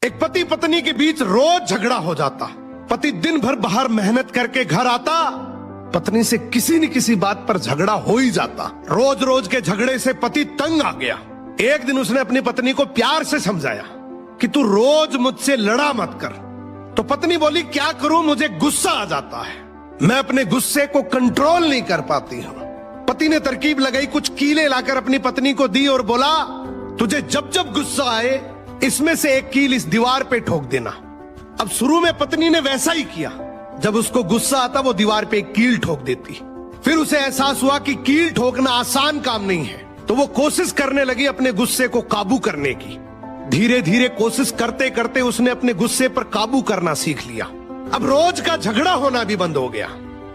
एक पति पत्नी के बीच रोज झगड़ा हो जाता। पति दिन भर बाहर मेहनत करके घर आता, पत्नी से किसी न किसी बात पर झगड़ा हो ही जाता। रोज रोज के झगड़े से पति तंग आ गया। एक दिन उसने अपनी पत्नी को प्यार से समझाया कि तू रोज मुझसे लड़ा मत कर। तो पत्नी बोली, क्या करूं, मुझे गुस्सा आ जाता है, मैं अपने गुस्से को कंट्रोल नहीं कर पाती हूं। पति ने तरकीब लगाई, कुछ कीलें लाकर अपनी पत्नी को दी और बोला, तुझे जब जब गुस्सा आए इसमें से एक कील इस दीवार पे ठोक देना। अब शुरू में पत्नी ने वैसा ही किया। जब उसको गुस्सा आता वो दीवार पे एक कील ठोक देती। फिर उसे एहसास हुआ कि कील ठोकना आसान काम नहीं है, तो वो कोशिश करने लगी अपने गुस्से को काबू करने की। धीरे धीरे कोशिश करते करते उसने अपने गुस्से पर काबू करना सीख लिया। अब रोज का झगड़ा होना भी बंद हो गया।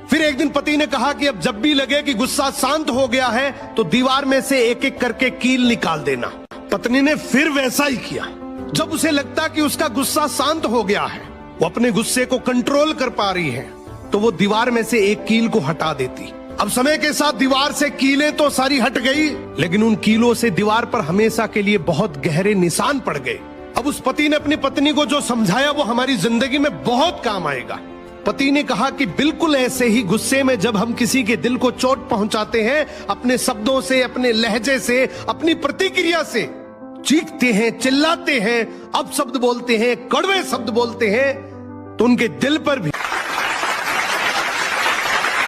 फिर एक दिन पति ने कहा कि अब जब भी लगे कि गुस्सा शांत हो गया है तो दीवार में से एक एक करके कील निकाल देना। पत्नी ने फिर वैसा ही किया। जब उसे लगता कि उसका गुस्सा शांत हो गया है, वो अपने गुस्से को कंट्रोल कर पा रही है, तो वो दीवार में से एक कील को हटा देती। अब समय के साथ दीवार से कीलें तो सारी हट गई, लेकिन उन कीलों से दीवार पर हमेशा के लिए बहुत गहरे निशान पड़ गए। अब उस पति ने अपनी पत्नी को जो समझाया वो हमारी जिंदगी में बहुत काम आएगा। पति ने कहा कि बिल्कुल ऐसे ही गुस्से में जब हम किसी के दिल को चोट पहुंचाते हैं, अपने शब्दों से, अपने लहजे से, अपनी प्रतिक्रिया से, चीखते हैं, चिल्लाते हैं, अपशब्द बोलते हैं, कड़वे शब्द बोलते हैं, तो उनके दिल पर भी